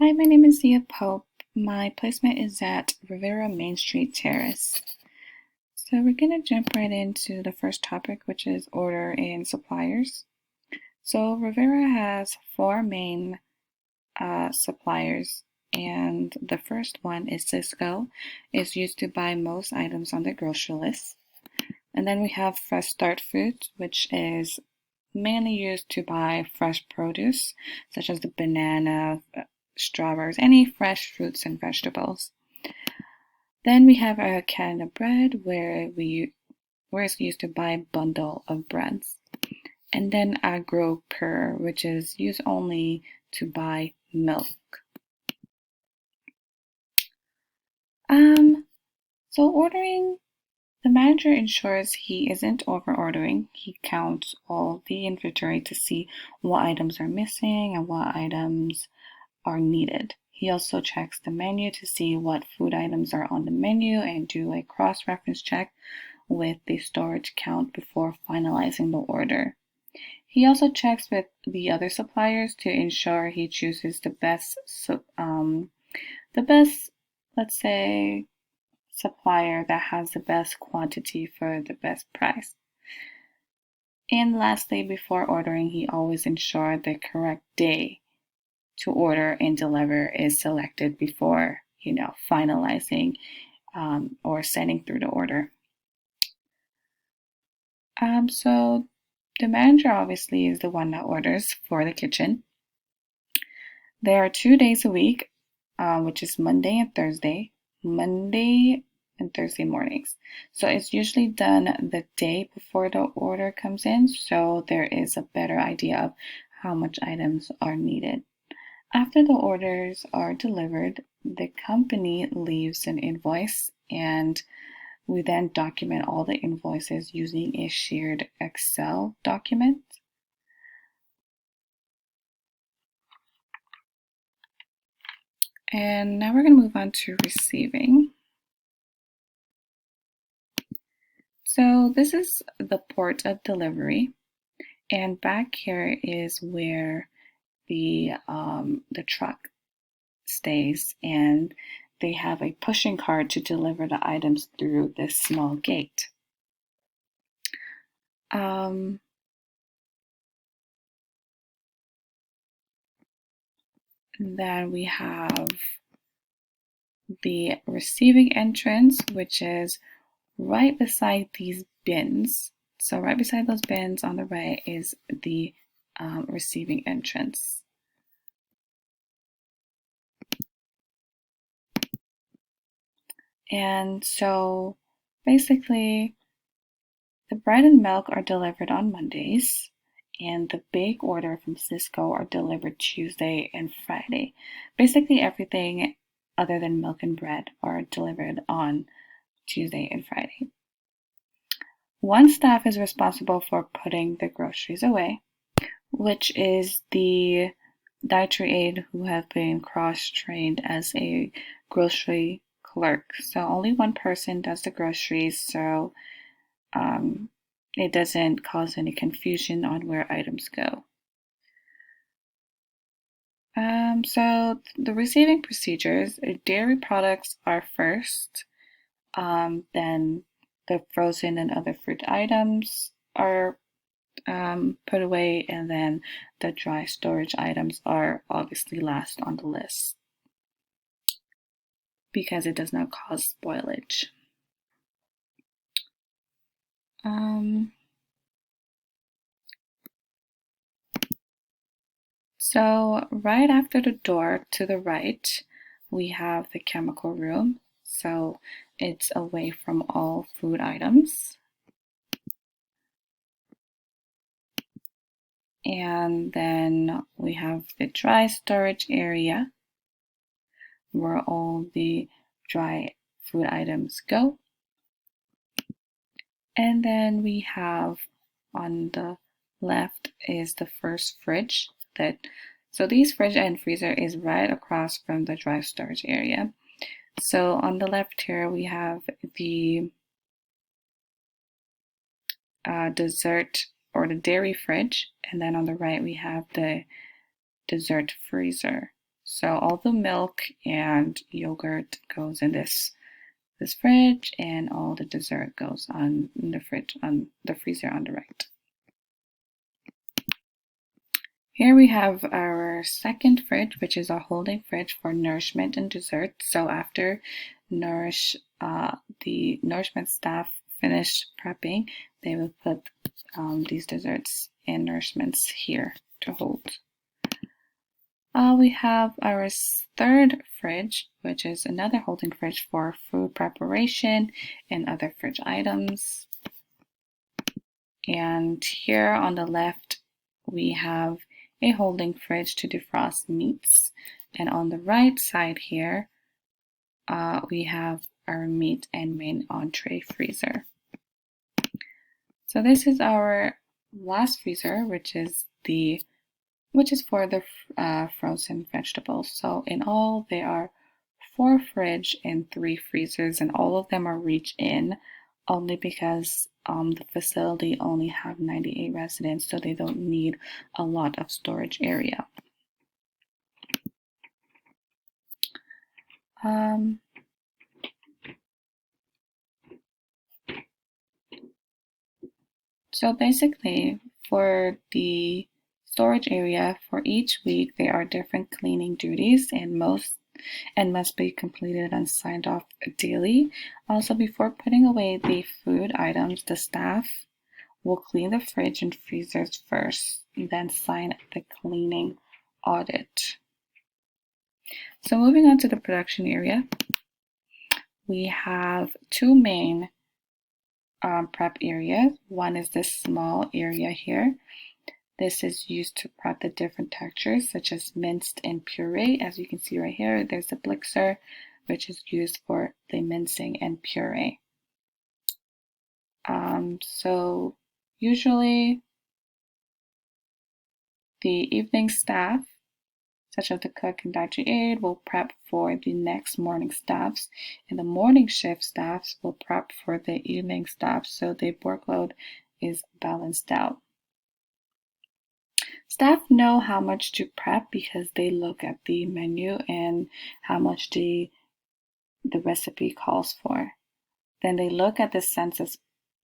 Hi, my name is Zia Pope. My placement is at Revera Main Street Terrace. So we're going to jump right into the first topic, which is order and suppliers. So Revera has four main suppliers, and the first one is Cisco. It's used to buy most items on the grocery list. And then we have Fresh Start Foods, which is mainly used to buy fresh produce, such as the banana, strawberries, any fresh fruits and vegetables. Then we have our Canada Bread, where it's used to buy a bundle of breads. And then Agro Per, which is used only to buy milk. So ordering, the manager ensures he isn't over ordering. He counts all the inventory to see what items are missing and what items are needed. He also checks the menu to see what food items are on the menu and do a cross-reference check with the storage count before finalizing the order. He also checks with the other suppliers to ensure he chooses the best, let's say, supplier that has the best quantity for the best price. And lastly, before ordering, he always ensures the correct day to order and deliver is selected before, finalizing or sending through the order. So the manager obviously is the one that orders for the kitchen. There are 2 days a week, which is Monday and Thursday. Monday and Thursday mornings. So it's usually done the day before the order comes in, so there is a better idea of how much items are needed. After the orders are delivered, the company leaves an invoice, and we then document all the invoices using a shared Excel document. And now we're going to move on to receiving. So this is the port of delivery, and back here is where the truck stays, and they have a pushing cart to deliver the items through this small gate. Then we have the receiving entrance, which is right beside these bins. So right beside those bins on the right is the receiving entrance. And so basically, the bread and milk are delivered on Mondays, and the big order from Cisco are delivered Tuesday and Friday. Basically, everything other than milk and bread are delivered on Tuesday and Friday. One staff is responsible for putting the groceries away, which is the dietary aide who have been cross-trained as a grocery clerk. So only one person does the groceries, so it doesn't cause any confusion on where items go. So the receiving procedures, dairy products are first, then the frozen and other fruit items are put away, and then the dry storage items are obviously last on the list because it does not cause spoilage. So right after the door to the right, we have the chemical room. So it's away from all food items. And then we have the dry storage area where all the dry food items go. And then we have on the left is the first fridge. So these fridge and freezer is right across from the dry storage area. So on the left here we have the dessert or the dairy fridge, and then on the right we have the dessert freezer. So all the milk and yogurt goes in this fridge, and all the dessert goes on in the fridge, on the freezer on the right. Here we have our second fridge, which is our holding fridge for nourishment and dessert. So after the nourishment staff finish prepping, they will put these desserts and nourishments here to hold. We have our third fridge, which is another holding fridge for food preparation and other fridge items. And here on the left, we have a holding fridge to defrost meats. And on the right side here, we have our meat and main entree freezer. So this is our last freezer, which is for the frozen vegetables. So in all, there are 4 fridge and 3 freezers, and all of them are reach in only because the facility only have 98 residents, so they don't need a lot of storage area. So basically, for the storage area for each week, there are different cleaning duties and must be completed and signed off daily. Also, before putting away the food items, the staff will clean the fridge and freezers first, and then sign the cleaning audit. So moving on to the production area, we have 2 main prep areas. One is this small area here. This is used to prep the different textures such as minced and puree. As you can see right here, there's a blixer, which is used for the mincing and puree. So usually the evening staff, such as the cook and dietary aide, will prep for the next morning staffs, and the morning shift staffs will prep for the evening staff, so the workload is balanced out. Staff know how much to prep because they look at the menu and how much the recipe calls for. Then they look at the census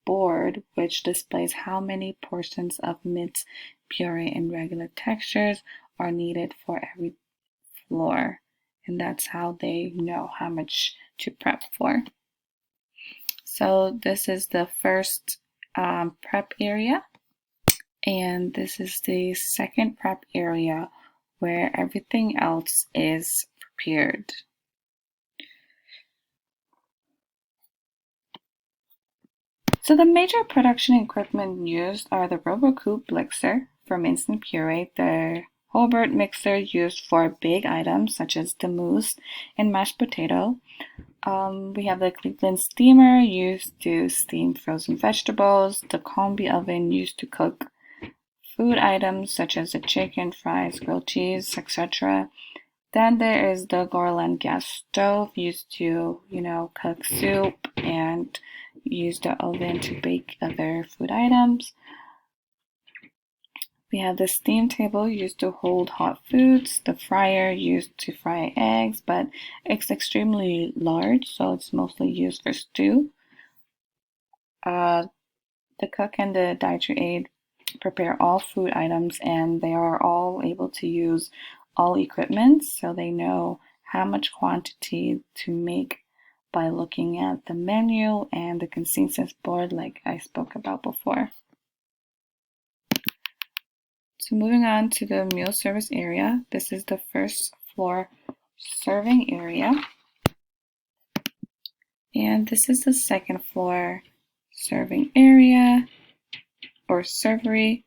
board, which displays how many portions of mince, puree, and regular textures are needed for every floor. And that's how they know how much to prep for. So this is the first prep area. And this is the second prep area where everything else is prepared. So the major production equipment used are the RoboCoupe blixer for mince and puree, the Hobart mixer used for big items such as the mousse and mashed potato. We have the Cleveland steamer used to steam frozen vegetables, the combi oven used to cook food items such as the chicken, fries, grilled cheese, etc. Then there is the Gorland gas stove used to, cook soup and use the oven to bake other food items. We have the steam table used to hold hot foods, the fryer used to fry eggs, but it's extremely large, so it's mostly used for stew. The cook and the dietary aide prepare all food items, and they are all able to use all equipment, so they know how much quantity to make by looking at the menu and the consensus board like I spoke about before. So moving on to the meal service area, this is the first floor serving area. And this is the second floor serving area or servery.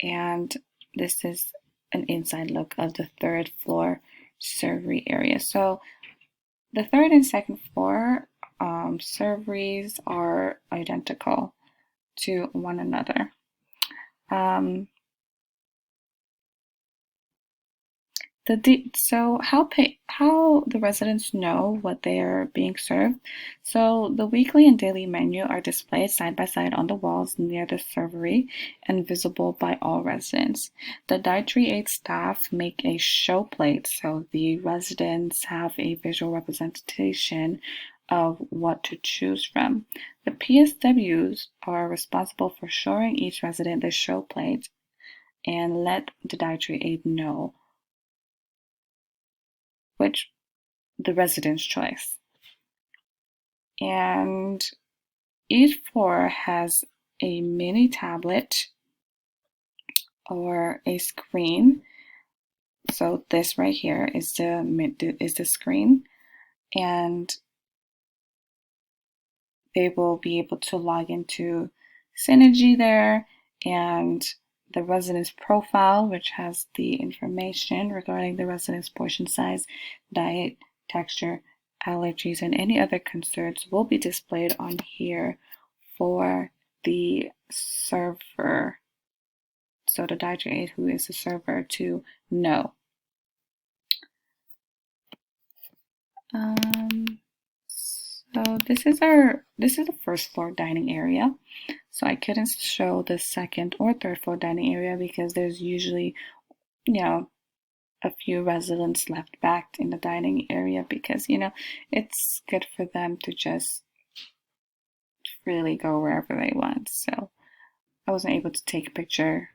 And this is an inside look of the third floor servery area. So the third and second floor serveries are identical to one another. So how the residents know what they're being served? So the weekly and daily menu are displayed side by side on the walls near the servery and visible by all residents. The dietary aid staff make a show plate so the residents have a visual representation of what to choose from. The PSWs are responsible for showing each resident the show plate and let the dietary aid know which the resident's choice. And each floor has a mini tablet or a screen. So this right here is the screen, and they will be able to log into Synergy there and the resident's profile, which has the information regarding the resident's portion size, diet, texture, allergies, and any other concerns will be displayed on here for the server. So the dietary aide who is the server to know. So this is the first floor dining area. So I couldn't show the second or third floor dining area because there's usually, a few residents left back in the dining area because, it's good for them to just freely go wherever they want. So I wasn't able to take a picture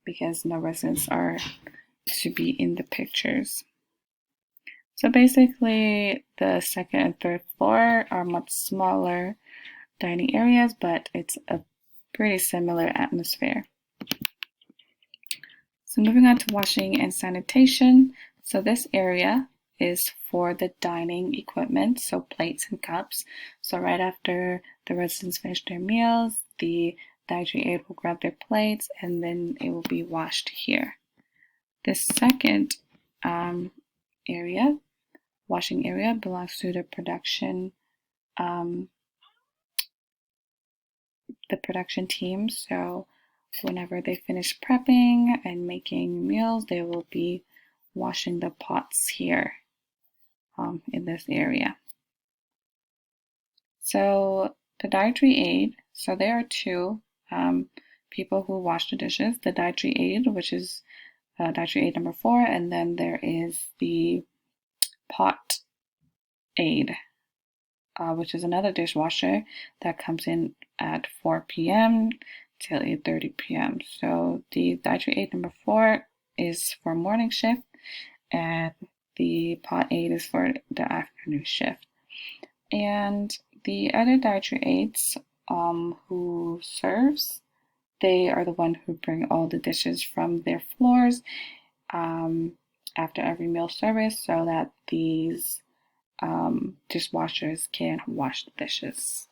because no residents are to be in the pictures. So basically, the second and third floor are much smaller dining areas, but it's a pretty similar atmosphere. So moving on to washing and sanitation. So this area is for the dining equipment, so plates and cups. So right after the residents finish their meals, the dietary aide will grab their plates and then it will be washed here. The second washing area, belongs to the production team. So whenever they finish prepping and making meals, they will be washing the pots here in this area. So the dietary aide, so there are two people who wash the dishes. The dietary aide, which is dietary aide number 4, and then there is the pot aide, which is another dishwasher that comes in at 4 p.m. till 8:30 p.m. So the dietary aide number 4 is for morning shift, and the pot aide is for the afternoon shift. And the other dietary aides who serves, they are the one who bring all the dishes from their floors after every meal service so that these dishwashers can wash the dishes.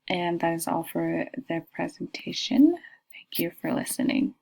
And that is all for the presentation. Thank you for listening.